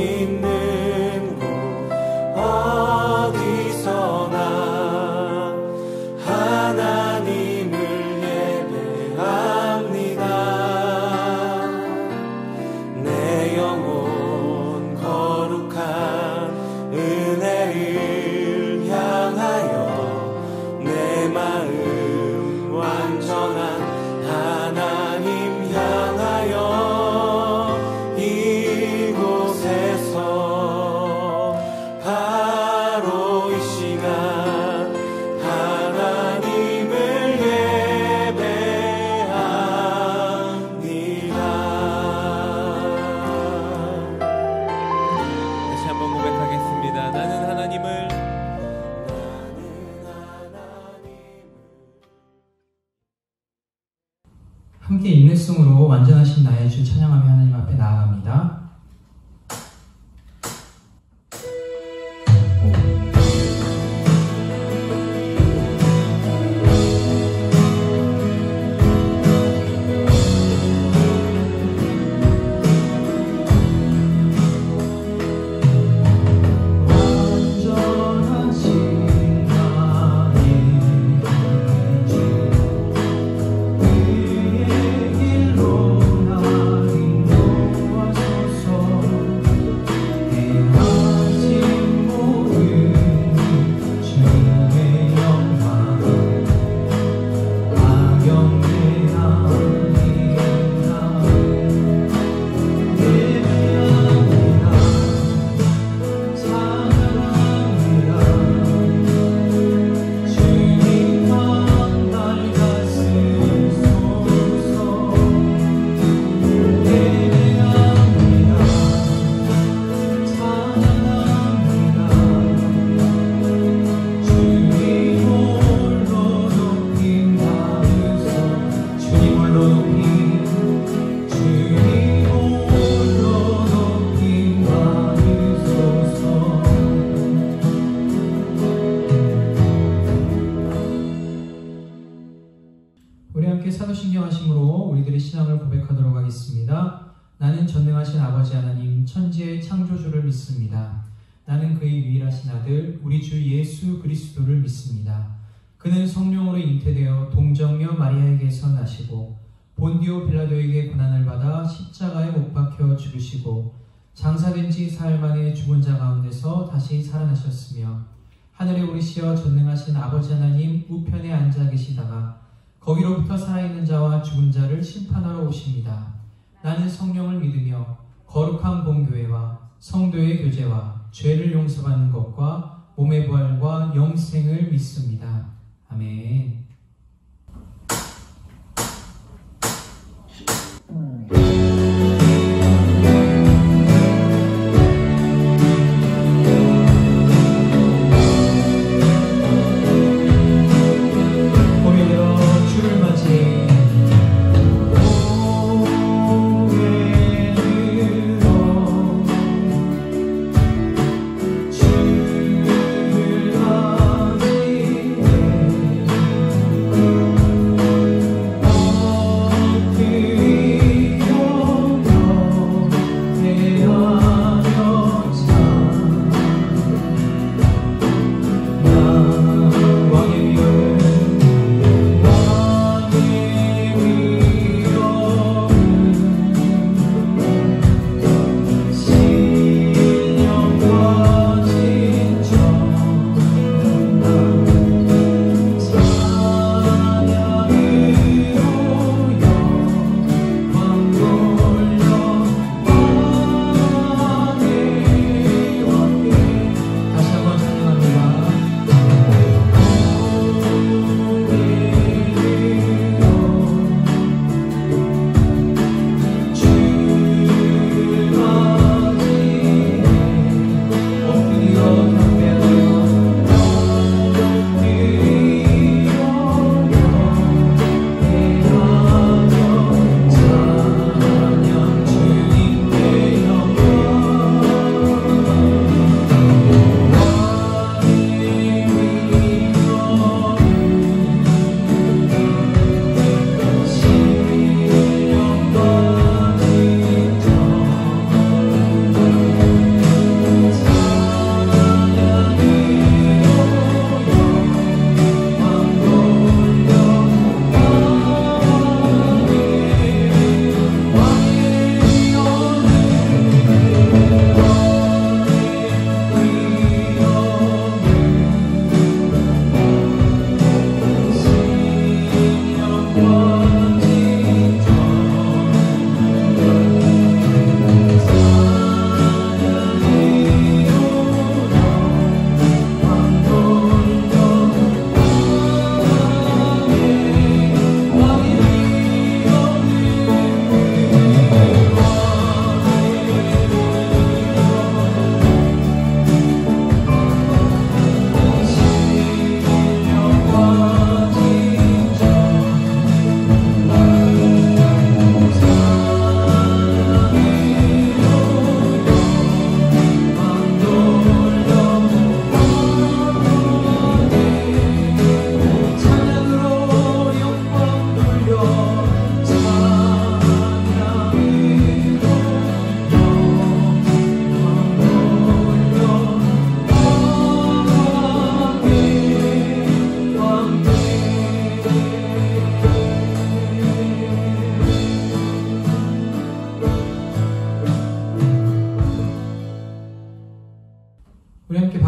있는 곳 어디서나 하나님을 예배합니다. 내 영혼 거룩한 은혜를 향하여 내 마음 완전한 하나님 향하여 이곳에서 바로 이 시간 하나님을 예배합니다. 다시 한번 고백하겠습니다. 나는 하나님을 함께 인내성으로 완전하신 나의 주 찬양하며 하나님 앞에 나아갑니다. 우리 함께 사도신경하심으로 우리들의 신앙을 고백하도록 하겠습니다. 나는 전능하신 아버지 하나님 천지의 창조주를 믿습니다. 나는 그의 유일하신 아들 우리 주 예수 그리스도를 믿습니다. 그는 성령으로 잉태되어 동정녀 마리아에게서 나시고 본디오 빌라도에게 고난을 받아 십자가에 못 박혀 죽으시고 장사된 지 사흘 만에 죽은 자 가운데서 다시 살아나셨으며 하늘에 오르시어 전능하신 아버지 하나님 우편에 앉아 계시다가 거기로부터 살아있는 자와 죽은 자를 심판하러 오십니다. 나는 성령을 믿으며 거룩한 본교회와 성도의 교제와 죄를 용서받는 것과 몸의 부활과 영생을 믿습니다. 아멘. 주를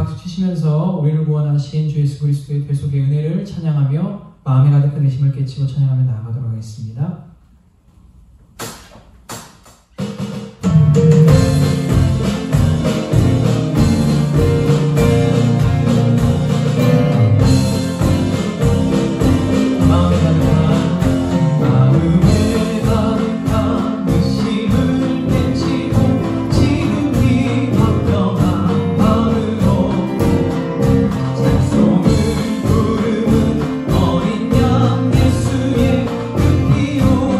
박수 치시면서 우리를 구원하신 주 예수 그리스도의 대속의 은혜를 찬양하며 마음에 가득한 의심을 깨치고 찬양하며 나아가도록 하겠습니다. 어린 양 예수의 그 피로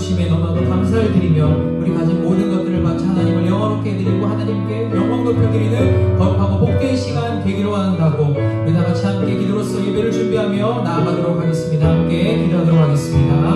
주심에 너무나도 감사를 드리며 우리 가진 모든 것들을 바쳐 하나님을 영원롭게 해드리고 하나님께 영광 높여드리는 거룩하고 복된 시간 되기를 원한다고 우리 다같이 함께 기도로서 예배를 준비하며 나아가도록 하겠습니다. 함께 기도하도록 하겠습니다.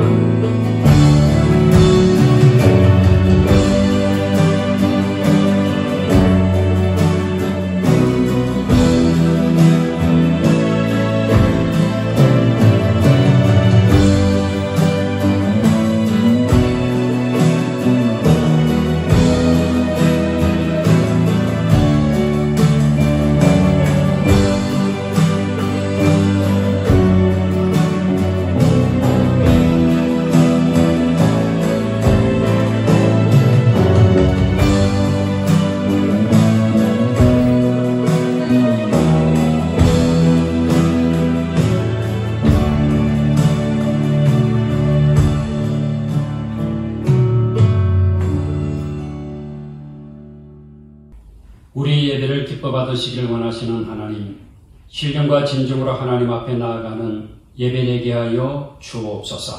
우리 예배를 기뻐 받으시길 원하시는 하나님, 신령과 진정으로 하나님 앞에 나아가는 예배되게 하여 주옵소서.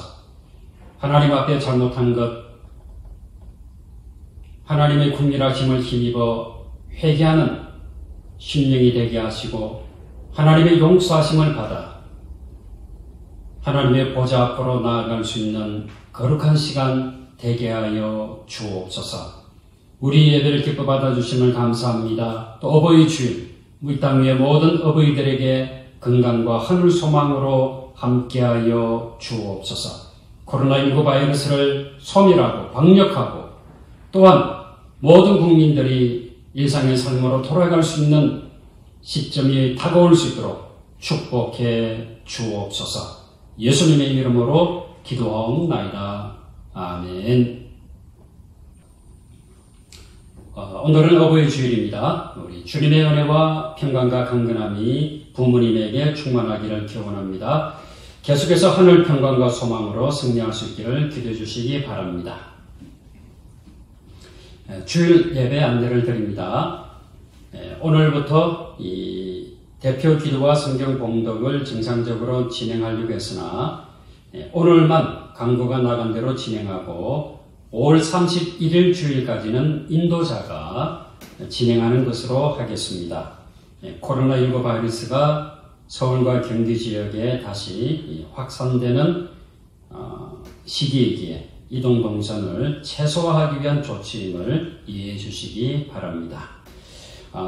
하나님 앞에 잘못한 것, 하나님의 국률하심을 힘입어 회개하는 심령이 되게 하시고 하나님의 용서하심을 받아 하나님의 보좌 앞으로 나아갈 수 있는 거룩한 시간 되게 하여 주옵소서. 우리 예배를 기뻐 받아주심을 감사합니다. 또 어버이 주일, 이 땅 위의 모든 어버이들에게 건강과 하늘 소망으로 함께하여 주옵소서. 코로나19 바이러스를 소멸하고 방역하고 또한 모든 국민들이 일상의 삶으로 돌아갈 수 있는 시점이 다가올 수 있도록 축복해 주옵소서. 예수님의 이름으로 기도하옵나이다. 아멘. 오늘은 어버이 주일입니다. 우리 주님의 은혜와 평강과 강건함이 부모님에게 충만하기를 기원합니다. 계속해서 하늘 평강과 소망으로 승리할 수 있기를 기도해 주시기 바랍니다. 주일 예배 안내를 드립니다. 오늘부터 이 대표 기도와 성경 봉독을 정상적으로 진행하려고 했으나 오늘만 강구가 나간 대로 진행하고 5월 31일 주일까지는 인도자가 진행하는 것으로 하겠습니다. 코로나19 바이러스가 서울과 경기 지역에 다시 확산되는 시기이기에 이동 동선을 최소화하기 위한 조치임을 이해해 주시기 바랍니다.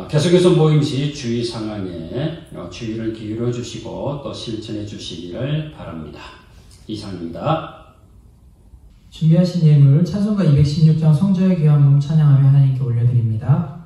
계속해서 모임 시 주의 상황에 주의를 기울여 주시고 또 실천해 주시기를 바랍니다. 이상입니다. 준비하신 예물 찬송가 216장 성자의 귀한 몸 찬양하며 하나님께 올려드립니다.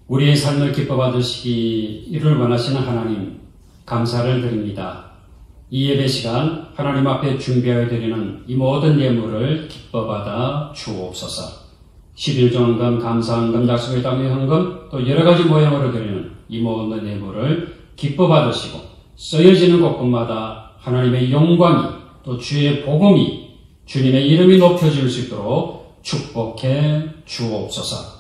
우리의 삶을 기뻐 받으시기를 원하시는 하나님, 감사를 드립니다. 이 예배 시간 하나님 앞에 준비하여 드리는 이 모든 예물을 기뻐 받아 주옵소서. 11조헌금, 감사헌금, 약속의 땅의 헌금, 또 여러 가지 모양으로 드리는 이 모든 예물을 기뻐 받으시고 쓰여지는 곳곳마다 하나님의 영광이 또 주의 복음이 주님의 이름이 높여질 수 있도록 축복해 주옵소서.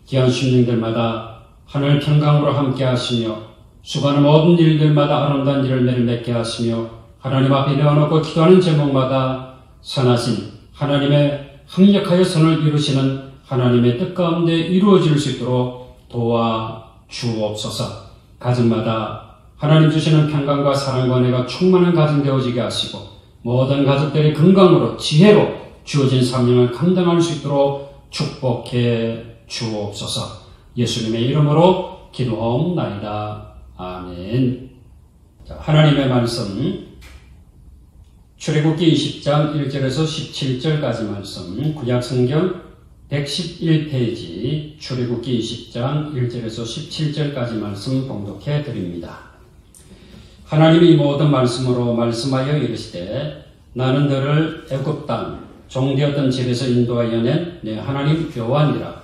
귀한 신령들마다 하늘 평강으로 함께 하시며 수고하는 모든 일들마다 아름다운 일을 매일 맺게 하시며 하나님 앞에 내어놓고 기도하는 제목마다 선하신 하나님의 합력하여 선을 이루시는 하나님의 뜻 가운데 이루어질 수 있도록 도와 주옵소서. 가정마다 하나님 주시는 평강과 사랑과 은혜가 충만한 가정 되어지게 하시고 모든 가족들이 건강으로 지혜로 주어진 사명을 감당할 수 있도록 축복해 주옵소서. 예수님의 이름으로 기도하옵나이다. 아멘. 자, 하나님의 말씀 출애굽기 20장 1절에서 17절까지 말씀, 구약성경 111페이지 출애굽기 20장 1절에서 17절까지 말씀 봉독해 드립니다. 하나님이 모든 말씀으로 말씀하여 이르시되 나는 너를 애굽 땅 종되었던 집에서 인도하여 낸 내 하나님 여호와니라.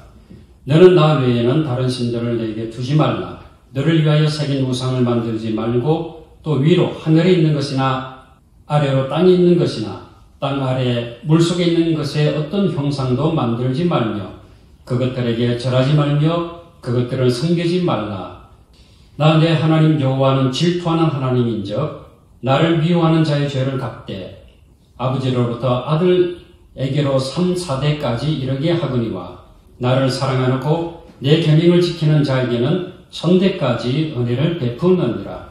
너는 나 외에는 다른 신들을 내게 두지 말라. 너를 위하여 새긴 우상을 만들지 말고 또 위로 하늘에 있는 것이나 아래로 땅에 있는 것이나 땅 아래 물속에 있는 것에 어떤 형상도 만들지 말며 그것들에게 절하지 말며 그것들을 섬기지 말라. 나 내 하나님 여호와는 질투하는 하나님인즉 나를 미워하는 자의 죄를 갚되 아버지로부터 아들에게로 3, 4대까지 이르게 하거니와 나를 사랑하고 내 계명을 지키는 자에게는 1000대까지 은혜를 베푸느니라.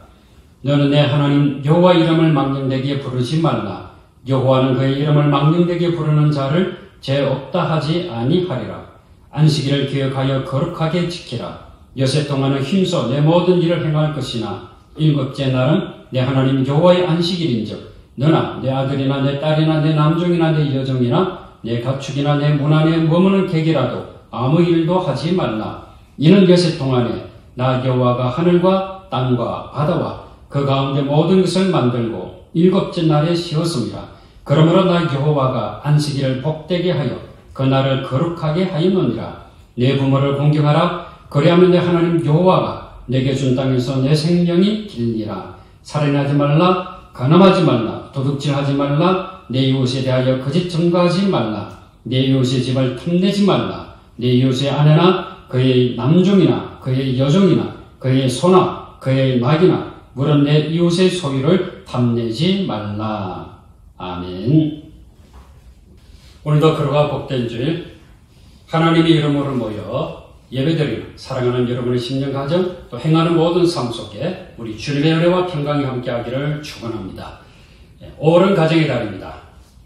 너는 내 하나님 여호와 이름을 망령되게 부르지 말라. 여호와는 그의 이름을 망령되게 부르는 자를 죄 없다 하지 아니하리라. 안식일을 기억하여 거룩하게 지키라. 여세 동안은 힘써 내 모든 일을 행할 것이나 일곱째 날은 내 하나님 여호와의 안식일인즉 너나 내 아들이나 내 딸이나 내 남종이나 내 여종이나 내 가축이나 내 문 안에 머무는 객이라도 아무 일도 하지 말라. 이는 여세 동안에 나 여호와가 하늘과 땅과 바다와 그 가운데 모든 것을 만들고 일곱째 날에 쉬었습니다. 그러므로 나 여호와가 안식일을 복되게 하여 그 날을 거룩하게 하였느니라. 내 부모를 공경하라. 그리하면 내 하나님 여호와가 내게 준 땅에서 내 생명이 길리라. 살인하지 말라. 간음하지 말라. 도둑질하지 말라. 내 이웃에 대하여 거짓 증거하지 말라. 내 이웃의 집을 탐내지 말라. 내 이웃의 아내나 그의 남종이나 그의 여종이나 그의 소나 그의 낙이나 물은 내 이웃의 소유를 탐내지 말라. 아멘. 오늘도 그러가 복된 주일 하나님의 이름으로 모여 예배드리는 사랑하는 여러분의 심령 가정 또 행하는 모든 삶 속에 우리 주님의 은혜와 평강이 함께하기를 축원합니다. 5월은 가정의 달입니다.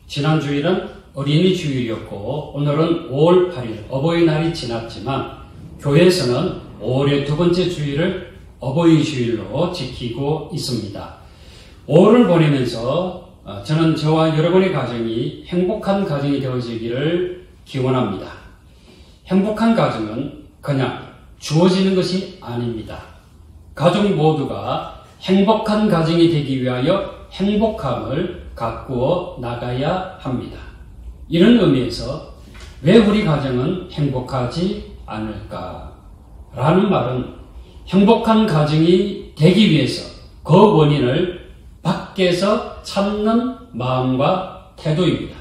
지난 주일은 어린이 주일이었고 오늘은 5월 8일 어버이날이 지났지만 교회에서는 5월의 두 번째 주일을 어버이 주일로 지키고 있습니다. 5월을 보내면서 저는 저와 여러분의 가정이 행복한 가정이 되어지기를 기원합니다. 행복한 가정은 그냥 주어지는 것이 아닙니다. 가족 모두가 행복한 가정이 되기 위하여 행복함을 가꾸어 나가야 합니다. 이런 의미에서 왜 우리 가정은 행복하지 않을까? 라는 말은 행복한 가정이 되기 위해서 그 원인을 밖에서 찾는 마음과 태도입니다.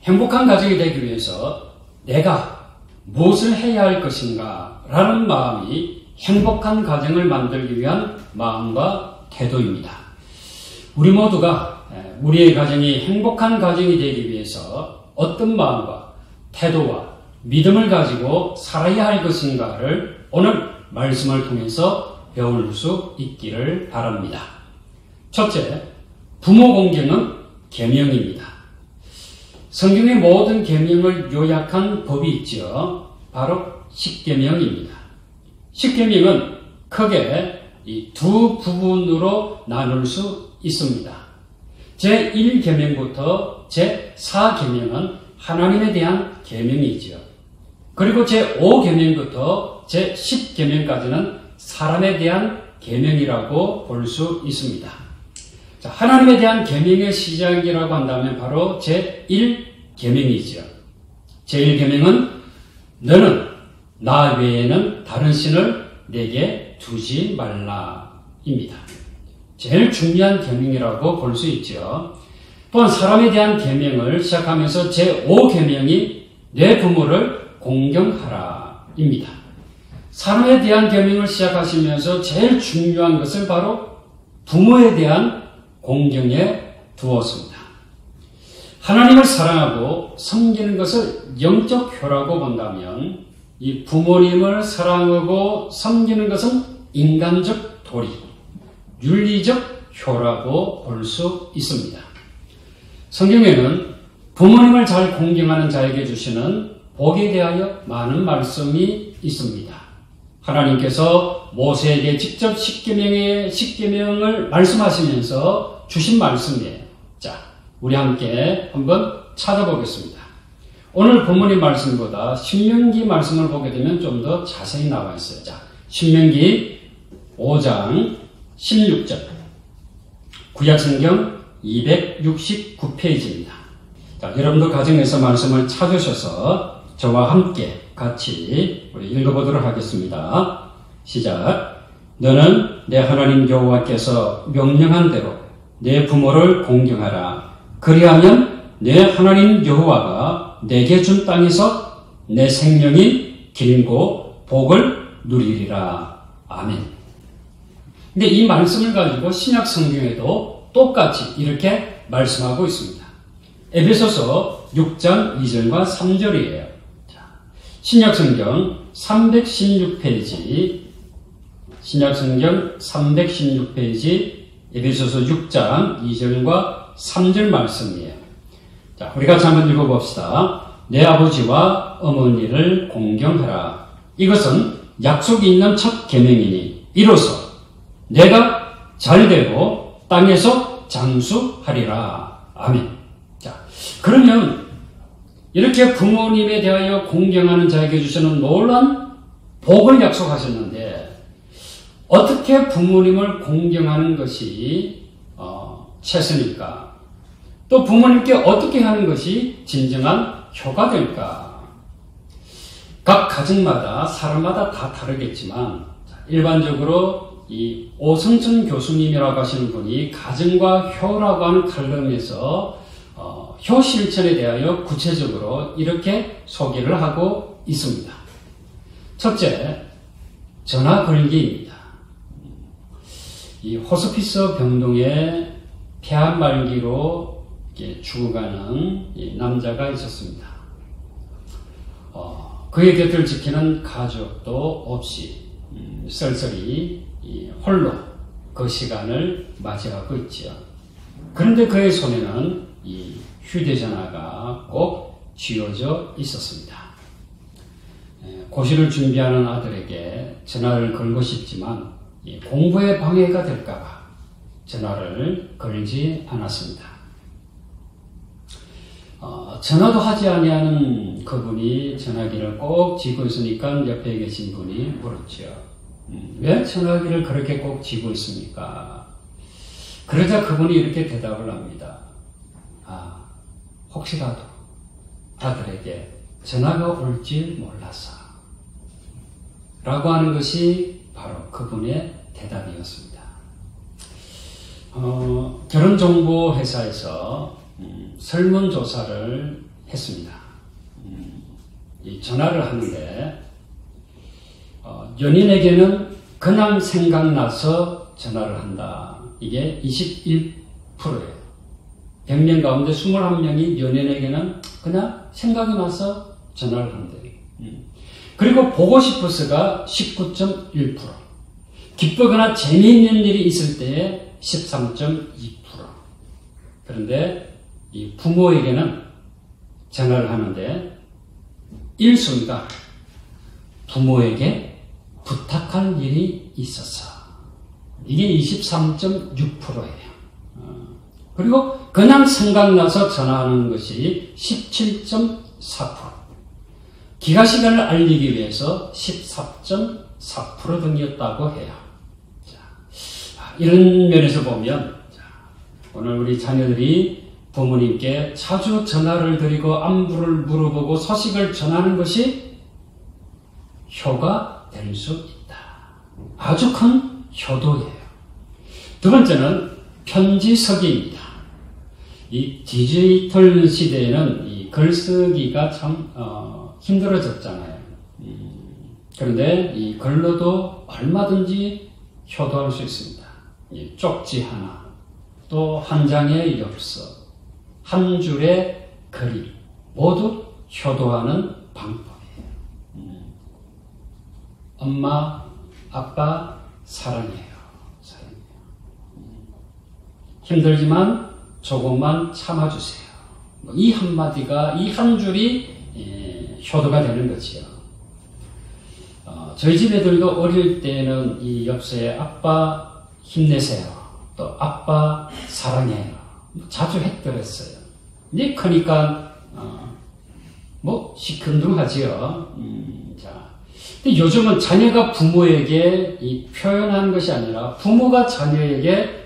행복한 가정이 되기 위해서 내가 무엇을 해야 할 것인가 라는 마음이 행복한 가정을 만들기 위한 마음과 태도입니다. 우리 모두가 우리의 가정이 행복한 가정이 되기 위해서 어떤 마음과 태도와 믿음을 가지고 살아야 할 것인가를 오늘 말씀을 통해서 배울 수 있기를 바랍니다. 첫째, 부모 공경은 계명입니다. 성경의 모든 계명을 요약한 법이 있죠. 바로 십계명입니다. 십계명은 크게 이 두 부분으로 나눌 수 있습니다. 제1계명부터 제4계명은 하나님에 대한 계명이지요. 그리고 제5계명부터 제10계명까지는 사람에 대한 계명이라고 볼 수 있습니다. 자, 하나님에 대한 계명의 시작이라고 한다면 바로 제1계명이지요. 제1계명은 너는 나 외에는 다른 신을 내게 두지 말라입니다. 제일 중요한 계명이라고 볼 수 있죠. 또한 사람에 대한 계명을 시작하면서 제5계명이 내 부모를 공경하라입니다. 사람에 대한 계명을 시작하시면서 제일 중요한 것을 바로 부모에 대한 공경에 두었습니다. 하나님을 사랑하고 섬기는 것을 영적 효라고 본다면 이 부모님을 사랑하고 섬기는 것은 인간적 도리, 윤리적 효라고 볼 수 있습니다. 성경에는 부모님을 잘 공경하는 자에게 주시는 복에 대하여 많은 말씀이 있습니다. 하나님께서 모세에게 직접 십계명을 말씀하시면서 주신 말씀이에요. 자, 우리 함께 한번 찾아보겠습니다. 오늘 본문의 말씀보다 신명기 말씀을 보게 되면 좀 더 자세히 나와 있어요. 자, 신명기 5장 16절. 구약성경 269페이지입니다. 자, 여러분도 가정에서 말씀을 찾으셔서 저와 함께 같이 우리 읽어보도록 하겠습니다. 시작. 너는 내 하나님 여호와께서 명령한 대로 내 부모를 공경하라. 그리하면 내 하나님 여호와가 내게 준 땅에서 내 생명이 길고 복을 누리리라. 아멘. 근데 이 말씀을 가지고 신약 성경에도 똑같이 이렇게 말씀하고 있습니다. 에베소서 6장 2절과 3절이에요. 신약 성경 316페이지, 신약 성경 316페이지, 에베소서 6장 2절과 3절 말씀이에요. 자, 우리 같이 한번 읽어봅시다. 내 아버지와 어머니를 공경하라. 이것은 약속이 있는 첫 계명이니 이로써 내가 잘되고 땅에서 장수하리라. 아멘. 자, 그러면 이렇게 부모님에 대하여 공경하는 자에게 주시는 놀라운 복을 약속하셨는데 어떻게 부모님을 공경하는 것이 최선일까? 또 부모님께 어떻게 하는 것이 진정한 효가 될까? 각 가정마다 사람마다 다 다르겠지만 일반적으로 이 오성천 교수님이라고 하시는 분이 가정과 효라고 하는 칼럼에서 효 실천에 대하여 구체적으로 이렇게 소개를 하고 있습니다. 첫째, 전화 걸기입니다. 이 호스피스 병동에 폐암 말기로 죽어가는 남자가 있었습니다. 그의 곁을 지키는 가족도 없이 쓸쓸히 홀로 그 시간을 맞이하고 있지요. 그런데 그의 손에는 이 휴대전화가 꼭 쥐어져 있었습니다. 고시를 준비하는 아들에게 전화를 걸고 싶지만 공부에 방해가 될까봐 전화를 걸지 않았습니다. 전화도 하지 아니하는 그분이 전화기를 꼭 쥐고 있으니까 옆에 계신 분이 물었죠. 왜 전화기를 그렇게 꼭 쥐고 있습니까? 그러자 그분이 이렇게 대답을 합니다. 혹시라도 아들에게 전화가 올지 몰라서 라고 하는 것이 바로 그분의 대답이었습니다. 결혼정보회사에서 설문조사를 했습니다. 이 전화를 하는데 연인에게는 그냥 생각나서 전화를 한다. 이게 21%예요. 100명 가운데 21명이 연인에게는 그냥 생각이 나서 전화를 한대요. 그리고 보고 싶어서가 19.1%, 기쁘거나 재미있는 일이 있을 때에 13.2%. 그런데 이 부모에게는 전화를 하는데 1순위가 부모에게 부탁할 일이 있어서 이게 23.6%예요. 그리고 그냥 생각나서 전화하는 것이 17.4%, 기가 시간을 알리기 위해서 14.4% 등이었다고 해요. 자, 이런 면에서 보면 오늘 우리 자녀들이 부모님께 자주 전화를 드리고 안부를 물어보고 소식을 전하는 것이 효가 될 수 있다. 아주 큰 효도예요. 두 번째는 편지서기입니다. 이 디지털 시대에는 이 글쓰기가 참 힘들어졌잖아요. 그런데 이 글로도 얼마든지 효도할 수 있습니다. 이 쪽지 하나, 또 한 장의 엽서, 한 줄의 글이 모두 효도하는 방법이에요. 엄마, 아빠, 사랑해요. 힘들지만 조금만 참아주세요. 이 한마디가, 이 한 줄이 효도가 되는 거지요. 저희 집 애들도 어릴 때는 이 엽서에 아빠 힘내세요, 또 아빠 사랑해요 자주 했더랬어요. 이제 크니까 시큰둥하지요. 근데 요즘은 자녀가 부모에게 표현하는 것이 아니라 부모가 자녀에게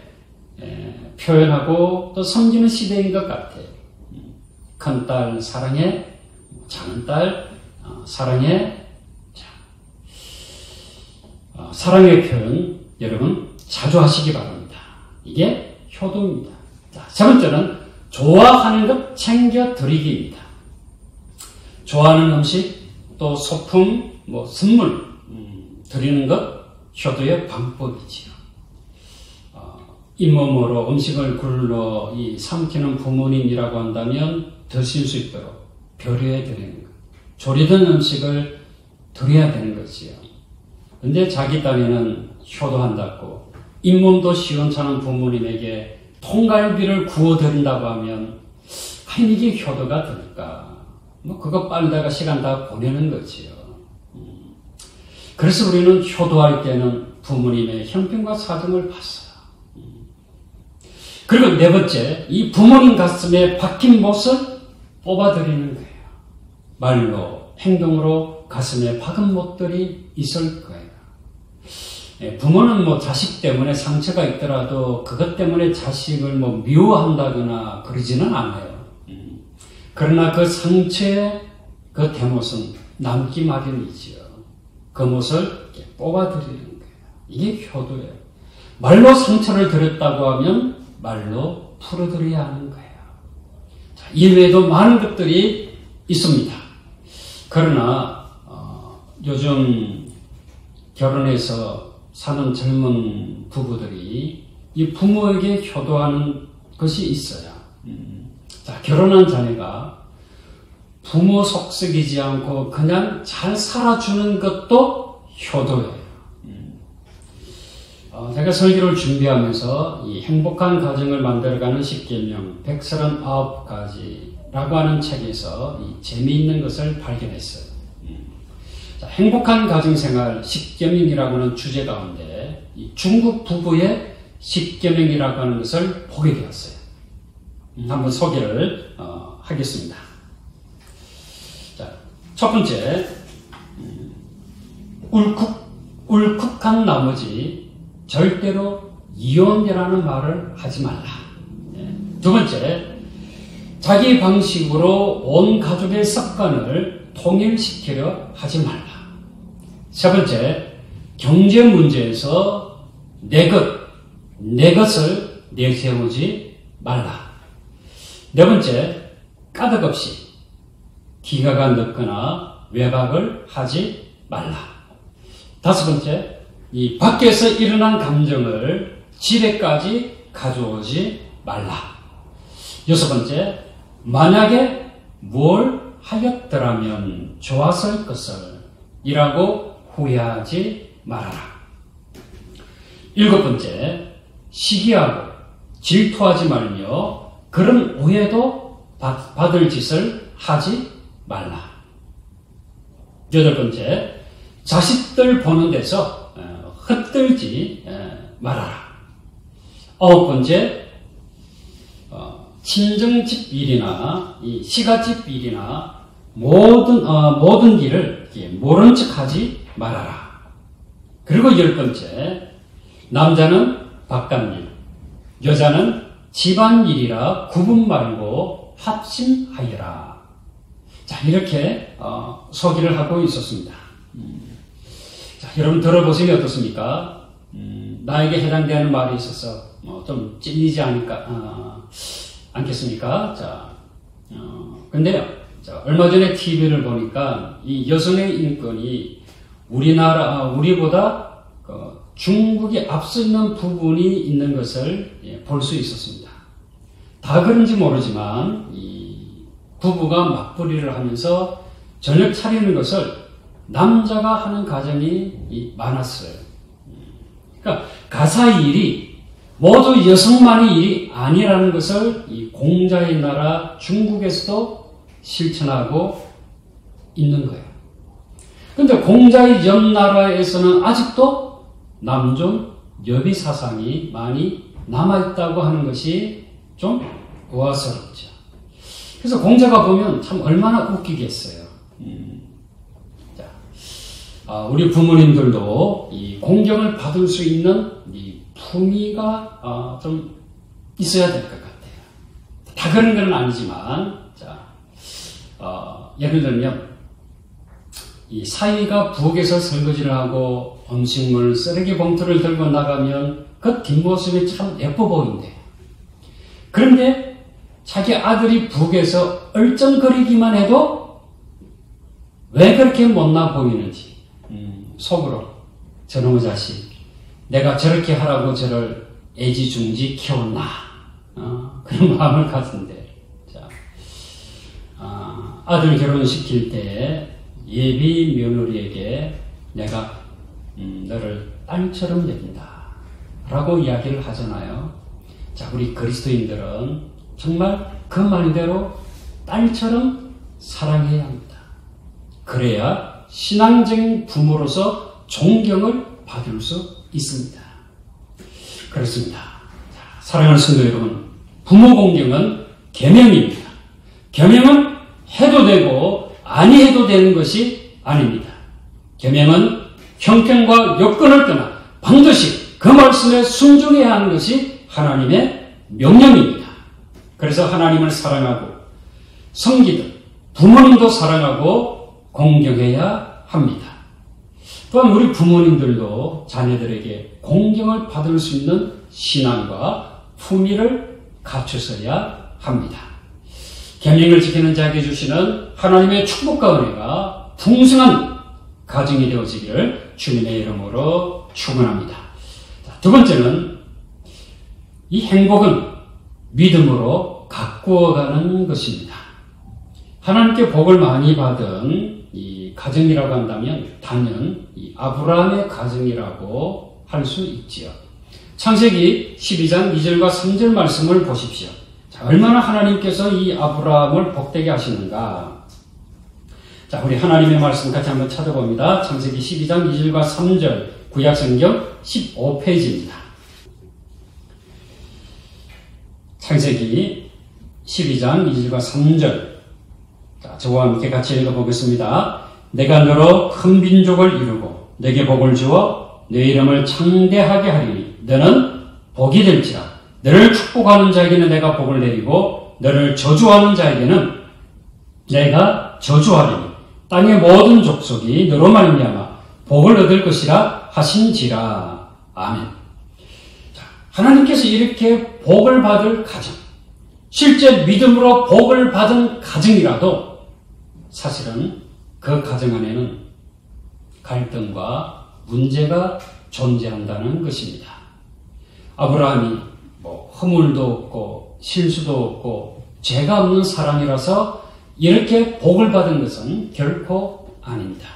표현하고 또 섬기는 시대인 것 같아요. 큰딸 사랑해, 작은딸 사랑해. 사랑의 표현 여러분 자주 하시기 바랍니다. 이게 효도입니다. 자, 세 번째는 좋아하는 것 챙겨드리기입니다. 좋아하는 음식, 또 소품, 선물 드리는 것 효도의 방법이지요. 잇몸으로 음식을 굴러 삼키는 부모님이라고 한다면 드실 수 있도록 배려해 드리는 것. 조리된 음식을 드려야 되는 거지요. 근데 자기 딴에는 효도한다고 잇몸도 시원찮은 부모님에게 통갈비를 구워드린다고 하면 이게 효도가 될까? 그거 빨다가 시간 다 보내는 거지요. 그래서 우리는 효도할 때는 부모님의 형편과 사정을 봤어요. 그리고 네 번째, 이 부모님 가슴에 박힌 못을 뽑아드리는 거예요. 말로, 행동으로 가슴에 박은 못들이 있을 거예요. 부모는 자식 때문에 상처가 있더라도 그것 때문에 자식을 미워한다거나 그러지는 않아요. 그러나 그 상처의 그 대못은 남기 마련이지요. 그 못을 뽑아드리는 거예요. 이게 효도예요. 말로 상처를 드렸다고 하면 말로 풀어드려야 하는 거예요. 자, 이외에도 많은 것들이 있습니다. 그러나 요즘 결혼해서 사는 젊은 부부들이 이 부모에게 효도하는 것이 있어요. 자, 결혼한 자녀가 부모 속썩이지 않고 그냥 잘 살아주는 것도 효도예요. 제가 설교를 준비하면서 이 행복한 가정을 만들어가는 10계명 139가지라고 하는 책에서 이 재미있는 것을 발견했어요. 자, 행복한 가정생활 10계명이라고 하는 주제 가운데 이 중국 부부의 10계명이라고 하는 것을 보게 되었어요. 한번 소개를 하겠습니다. 자, 첫 번째, 울컥한 나머지 절대로 이혼이라는 말을 하지 말라. 두 번째, 자기 방식으로 온 가족의 습관을 통일시키려 하지 말라. 세 번째, 경제 문제에서 내 것을 내세우지 말라. 네 번째, 까닭 없이 기가가 늦거나 외박을 하지 말라. 다섯 번째, 이 밖에서 일어난 감정을 집에까지 가져오지 말라. 여섯 번째, 만약에 뭘 하였더라면 좋았을 것을 이라고 후회하지 말아라. 일곱 번째, 시기하고 질투하지 말며 그런 오해도 받을 짓을 하지 말라. 여덟 번째, 자식들 보는 데서 헛들지 말아라. 아홉 번째, 친정집 일이나 이 시가집 일이나 모든 일을 모른 척하지 말아라. 그리고 열 번째, 남자는 바깥일, 여자는 집안일이라 구분 말고 합심하여라. 자, 이렇게 소개를 하고 있었습니다. 자, 여러분 들어보시면 어떻습니까? 나에게 해당되는 말이 있어서 좀 찔리지 않겠습니까? 자, 근데요, 얼마 전에 TV를 보니까 이 여성의 인권이 우리보다 중국에 앞서 있는 부분이 있는 것을 볼 수 있었습니다. 다 그런지 모르지만 이 부부가 맞벌이를 하면서 저녁 차리는 것을 남자가 하는 가정이 많았어요. 그러니까 가사의 일이 모두 여성만의 일이 아니라는 것을 이 공자의 나라 중국에서도 실천하고 있는 거예요. 그런데 공자의 옆나라에서는 아직도 남존 여비 사상이 많이 남아있다고 하는 것이 좀 우아스럽죠. 그래서 공자가 보면 참 얼마나 웃기겠어요. 우리 부모님들도 이 공경을 받을 수 있는 이 품위가 좀 있어야 될 것 같아요. 다 그런 건 아니지만, 예를 들면 이 사위가 부엌에서 설거지를 하고 음식물 쓰레기 봉투를 들고 나가면 그 뒷모습이 참 예뻐 보인대요. 그런데 자기 아들이 부엌에서 얼쩡거리기만 해도 왜 그렇게 못나 보이는지 속으로 저놈의 자식 내가 저렇게 하라고 저를 애지중지 키웠나 그런 마음을 갖는데 아들 결혼시킬 때 예비 며느리에게 내가 너를 딸처럼 여긴다 라고 이야기를 하잖아요. 자, 우리 그리스도인들은 정말 그 말대로 딸처럼 사랑해야 합니다. 그래야 신앙적인 부모로서 존경을 받을 수 있습니다. 그렇습니다. 자, 사랑하는 성도 여러분, 부모 공경은 계명입니다. 계명은 해도 되고 아니 해도 되는 것이 아닙니다. 계명은 형편과 여건을 떠나 반드시 그 말씀에 순종해야 하는 것이 하나님의 명령입니다. 그래서 하나님을 사랑하고 섬기듯 부모님도 사랑하고 공경해야 합니다. 또한 우리 부모님들도 자녀들에게 공경을 받을 수 있는 신앙과 품위를 갖추어야 합니다. 계명을 지키는 자에게 주시는 하나님의 축복과 은혜가 풍성한 가정이 되어지기를 주님의 이름으로 축원합니다. 두 번째는 이 행복은 믿음으로 가꾸어가는 것입니다. 하나님께 복을 많이 받은 이 가정이라고 한다면 단연 이 아브라함의 가정이라고 할 수 있지요. 창세기 12장 2절과 3절 말씀을 보십시오. 자, 얼마나 하나님께서 이 아브라함을 복되게 하시는가. 자, 우리 하나님의 말씀 같이 한번 찾아봅니다. 창세기 12장 2절과 3절 구약성경 15페이지입니다. 창세기 12장 2절과 3절. 자, 저와 함께 같이 읽어보겠습니다. 내가 너로 큰 민족을 이루고 내게 복을 주어 내 이름을 창대하게 하리니 너는 복이 될지라. 너를 축복하는 자에게는 내가 복을 내리고 너를 저주하는 자에게는 내가 저주하리니 땅의 모든 족속이 너로 말미암아 복을 얻을 것이라 하신지라. 아멘. 자, 하나님께서 이렇게 복을 받을 가정, 실제 믿음으로 복을 받은 가정이라도 사실은 그 가정 안에는 갈등과 문제가 존재한다는 것입니다. 아브라함이 허물도 없고 실수도 없고 죄가 없는 사람이라서 이렇게 복을 받은 것은 결코 아닙니다.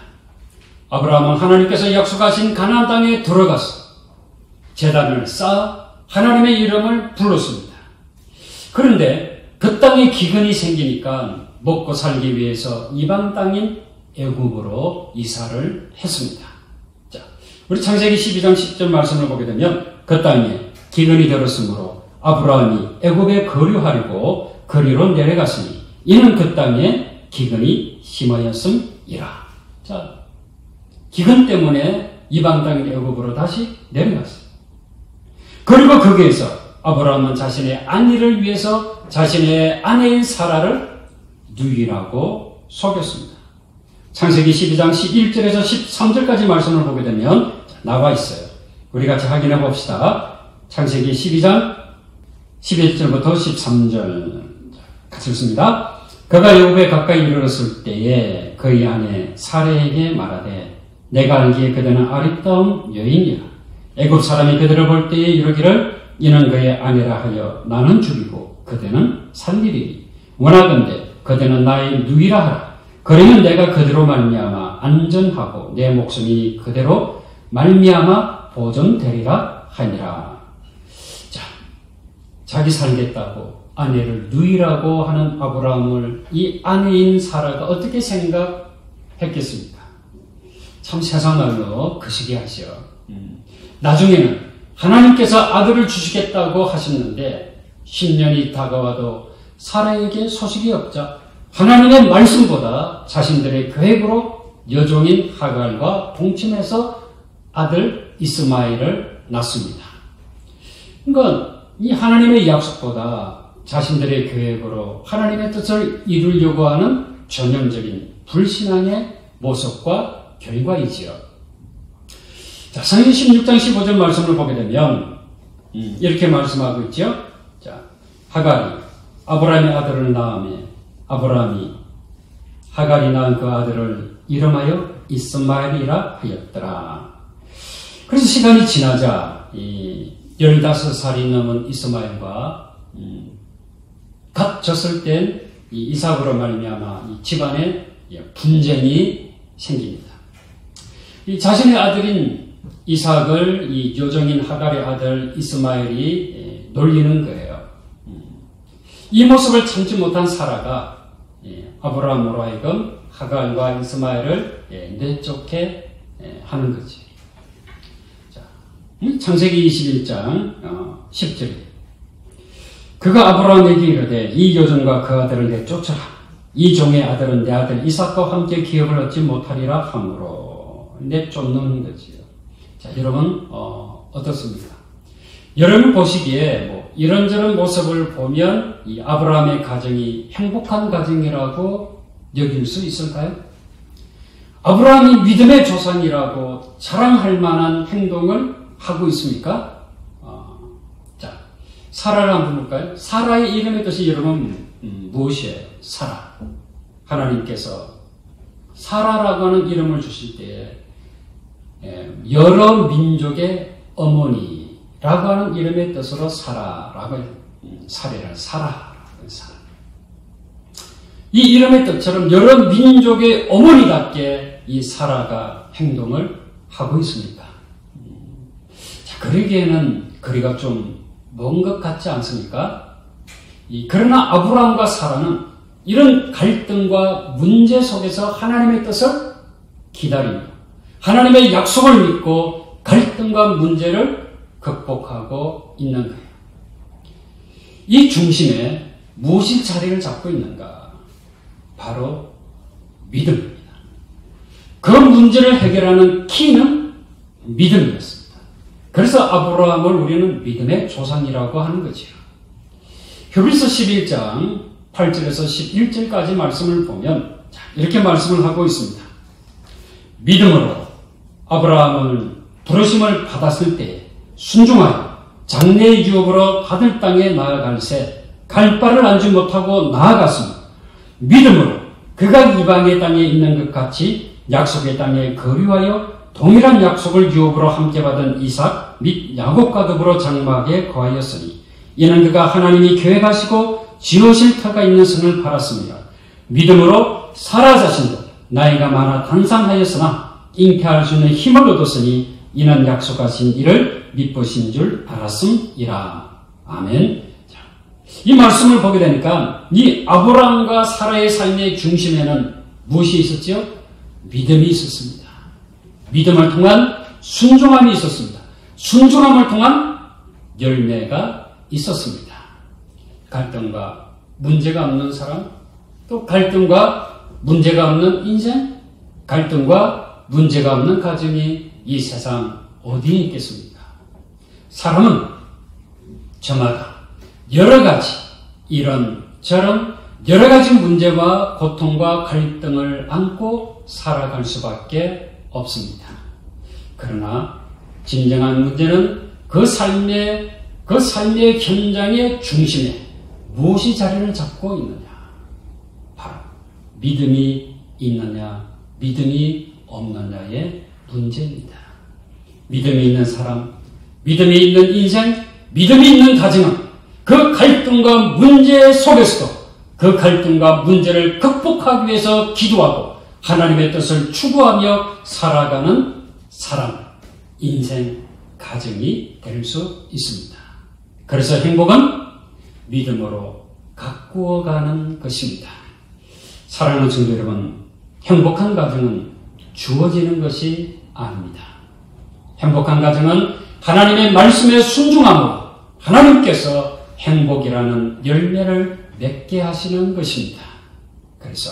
아브라함은 하나님께서 약속하신 가나안 땅에 들어가서 제단을 쌓아 하나님의 이름을 불렀습니다. 그런데 그 땅에 기근이 생기니까 먹고 살기 위해서 이방 땅인 애굽으로 이사를 했습니다. 자, 우리 창세기 12장 10절 말씀을 보게 되면 그 땅에 기근이 들었으므로 아브라함이 애굽에 거류하려고 거리로 내려갔으니 이는 그 땅에 기근이 심하였음이라. 자, 기근 때문에 이방 땅인 애굽으로 다시 내려갔어요. 그리고 거기에서 아브라함은 자신의 아내를 위해서 자신의 아내인 사라를 누이라고 속였습니다. 창세기 12장 11절에서 13절까지 말씀을 보게 되면 나와 있어요. 우리 같이 확인해 봅시다. 창세기 12장 11절부터 13절 같이 읽습니다. 그가 애굽에 가까이 이르렀을 때에 그의 아내 사레에게 말하되 내가 알기에 그대는 아름다운 여인이라. 애굽 사람이 그들을 볼 때에 이르기를 이는 그의 아내라 하여 나는 죽이고 그대는 살리리니 원하건대 그대는 나의 누이라 하라. 그러면 내가 그대로 말미암아 안전하고 내 목숨이 그대로 말미암아 보존되리라 하니라. 자, 자기 살겠다고 아내를 누이라고 하는 아브라함을 이 아내인 사라가 어떻게 생각했겠습니까? 참 세상말로 거시기 하시오. 나중에는 하나님께서 아들을 주시겠다고 하셨는데 10년이 다가와도 사라에게 소식이 없자 하나님의 말씀보다 자신들의 계획으로 여종인 하갈과 동침해서 아들 이스마엘을 낳습니다. 그러니까 이 하나님의 약속보다 자신들의 계획으로 하나님의 뜻을 이루려고 하는 전형적인 불신앙의 모습과 결과이지요. 자, 성경 16장 15절 말씀을 보게 되면 이렇게 말씀하고 있죠. 자, 하갈이 아브라함의 아들을 낳으며 아브라함이 하갈이 낳은 그 아들을 이름하여 이스마엘이라 하였더라. 그래서 시간이 지나자 15살이 넘은 이스마엘과 갓 졌을 땐 이삭으로 말미암아 이 집안에 분쟁이 생깁니다. 이 자신의 아들인 이삭을 이 요정인 하갈의 아들 이스마엘이 놀리는 거예요. 이 모습을 참지 못한 사라가 아브라함으로 하여금 하갈과 이스마엘을 내쫓게 하는 거지. 자, 창세기 21장 10절에 그가 아브라함에게 이르되 이 여종과 그 아들을 내쫓아라. 이 종의 아들은 내 아들 이삭과 함께 기업을 얻지 못하리라 하므로 내쫓는 거지요. 자, 여러분 어떻습니까? 여러분 보시기에 이런저런 모습을 보면 이 아브라함의 가정이 행복한 가정이라고 여길 수 있을까요? 아브라함이 믿음의 조상이라고 자랑할 만한 행동을 하고 있습니까? 자, 사라를 한번 볼까요? 사라의 이름의 뜻이 여러분 무엇이에요? 사라. 하나님께서 사라라고 하는 이름을 주실 때에 여러 민족의 어머니라고 하는 이름의 뜻으로 사라라고 사례를 사라. 이 이름의 뜻처럼 여러 민족의 어머니답게 이 사라가 행동을 하고 있습니다. 자, 그러기에는 거리가 좀 먼 것 같지 않습니까? 그러나 아브라함과 사라는 이런 갈등과 문제 속에서 하나님의 뜻을 기다리며 하나님의 약속을 믿고 갈등과 문제를 극복하고 있는 거예요. 이 중심에 무엇이 자리를 잡고 있는가? 바로 믿음입니다. 그 문제를 해결하는 키는 믿음이었습니다. 그래서 아브라함을 우리는 믿음의 조상이라고 하는 거지요. 히브리서 11장 8절에서 11절까지 말씀을 보면 이렇게 말씀을 하고 있습니다. 믿음으로 아브라함은 부르심을 받았을 때 순종하여 장래의 유업으로 받을 땅에 나아갈새 갈 바를 알지 못하고 나아갔으며 믿음으로 그가 이방의 땅에 있는 것 같이 약속의 땅에 거류하여 동일한 약속을 유업으로 함께 받은 이삭 및 야곱과 더불어 장막에 거하였으니 이는 그가 하나님이 계획하시고 지으실 터가 있는 성을 팔았습니다. 믿음으로 사라 자신도 나이가 많아 단상하였으나 잉태할 수 있는 힘을 얻었으니 이는 약속하신 이를 믿으신 줄 알았음이라. 아멘. 자, 이 말씀을 보게 되니까 이 아브라함과 사라의 삶의 중심에는 무엇이 있었죠? 믿음이 있었습니다. 믿음을 통한 순종함이 있었습니다. 순종함을 통한 열매가 있었습니다. 갈등과 문제가 없는 사람, 또 갈등과 문제가 없는 인생, 갈등과 문제가 없는 가정이 이 세상 어디에 있겠습니까? 사람은 저마다 여러 가지 이런 저런 여러 가지 문제와 고통과 갈등을 안고 살아갈 수밖에 없습니다. 그러나 진정한 문제는 그 삶의 현장의 중심에 무엇이 자리를 잡고 있느냐? 바로 믿음이 있느냐, 믿음이 없느냐의 문제입니다. 믿음이 있는 사람, 믿음이 있는 인생, 믿음이 있는 가정은 그 갈등과 문제 속에서도 그 갈등과 문제를 극복하기 위해서 기도하고 하나님의 뜻을 추구하며 살아가는 사람, 인생, 가정이 될 수 있습니다. 그래서 행복은 믿음으로 가꾸어가는 것입니다. 사랑하는 성도 여러분, 행복한 가정은 주어지는 것이 아닙니다. 행복한 가정은 하나님의 말씀에 순종함으로 하나님께서 행복이라는 열매를 맺게 하시는 것입니다. 그래서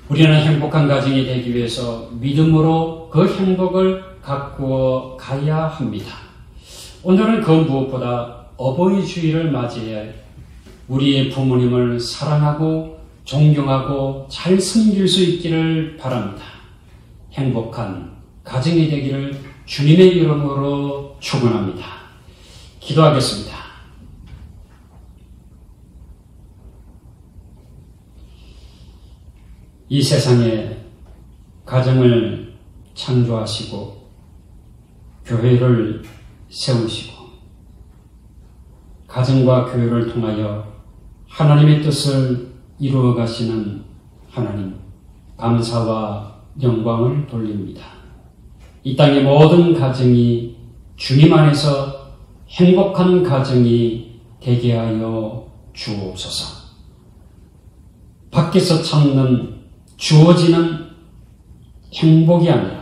우리는 행복한 가정이 되기 위해서 믿음으로 그 행복을 가꾸어 가야 합니다. 오늘은 그 무엇보다 어버이 주일을 맞이해 우리의 부모님을 사랑하고 존경하고 잘 섬길 수 있기를 바랍니다. 행복한 가정이 되기를 주님의 이름으로 축원합니다. 기도하겠습니다. 이 세상에 가정을 창조하시고 교회를 세우시고 가정과 교회를 통하여 하나님의 뜻을 이루어 가시는 하나님, 감사와 영광을 돌립니다. 이 땅의 모든 가정이 주님 안에서 행복한 가정이 되게 하여 주옵소서. 밖에서 찾는 주어지는 행복이 아니라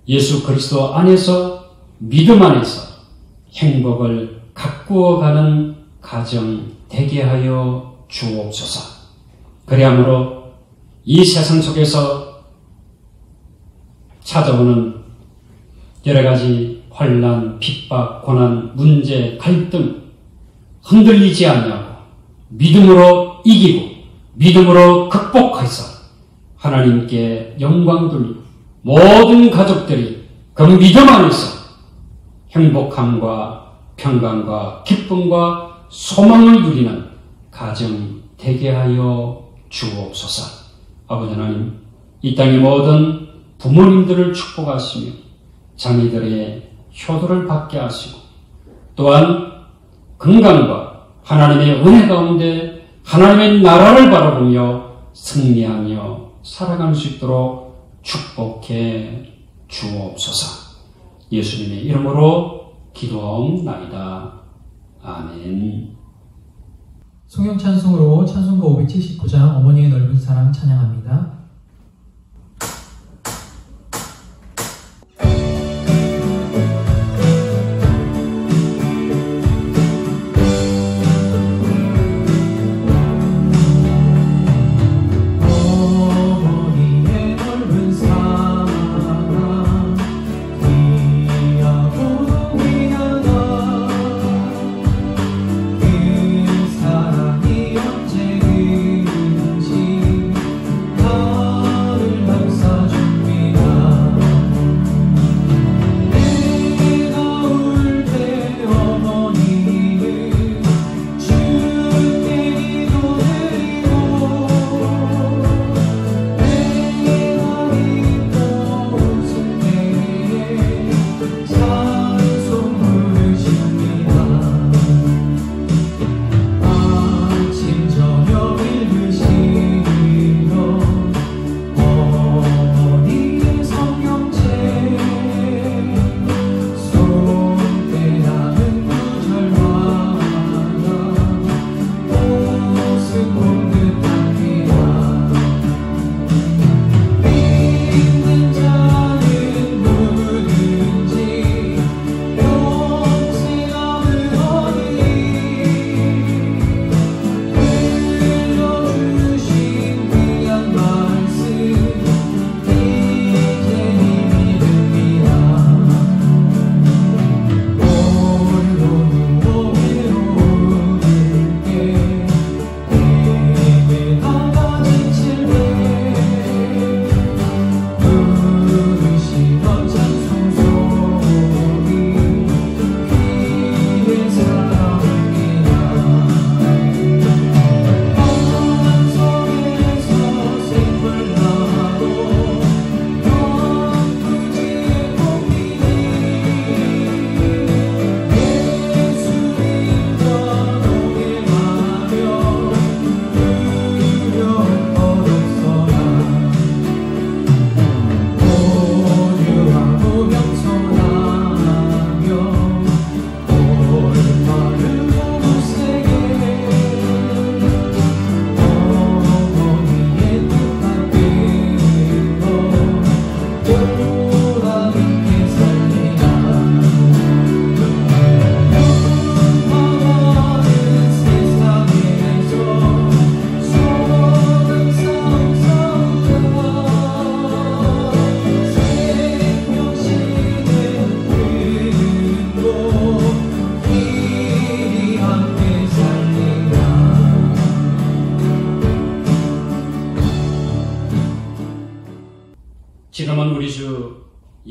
예수 그리스도 안에서 믿음 안에서 행복을 가꾸어가는 가정 되게 하여 주옵소서. 그리하므로 이 세상 속에서 찾아오는 여러 가지 환난, 핍박, 고난, 문제, 갈등 흔들리지 아니하고 믿음으로 이기고 믿음으로 극복해서 하나님께 영광 돌리고 모든 가족들이 그 믿음 안에서 행복함과 평강과 기쁨과 소망을 누리는 가정 되게 하여 주옵소서. 아버지 하나님, 이 땅의 모든 부모님들을 축복하시며 자녀들의 효도를 받게 하시고 또한 건강과 하나님의 은혜 가운데 하나님의 나라를 바라보며 승리하며 살아갈 수 있도록 축복해 주옵소서. 예수님의 이름으로 기도하옵나이다. 아멘. 성경 찬송으로 찬송가 579장 어머니의 넓은 사랑 찬양합니다. 그 사랑이 언제 그지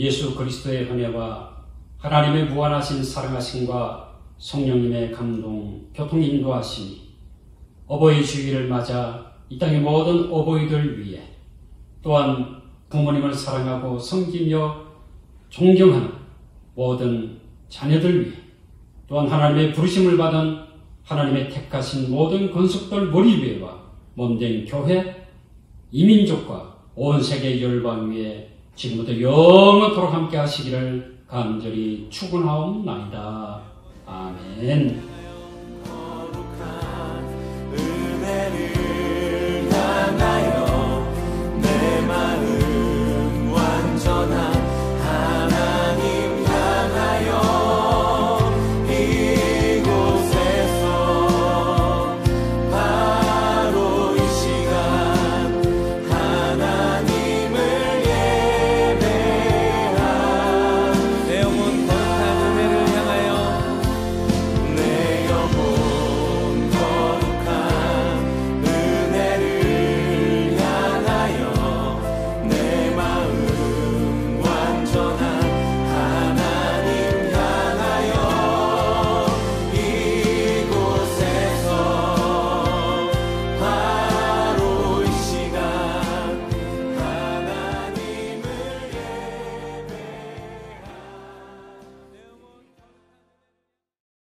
예수 그리스도의 은혜와 하나님의 무한하신 사랑하심과 성령님의 감동, 교통 인도하심이 어버이 주일을 맞아 이 땅의 모든 어버이들 위해 또한 부모님을 사랑하고 섬기며 존경하는 모든 자녀들 위해 또한 하나님의 부르심을 받은 하나님의 택하신 모든 건속들 머리 위에와 몸된 교회, 이민족과 온 세계 열방 위에 지금부터 영원토록 함께 하시기를 간절히 축원하옵나이다. 아멘.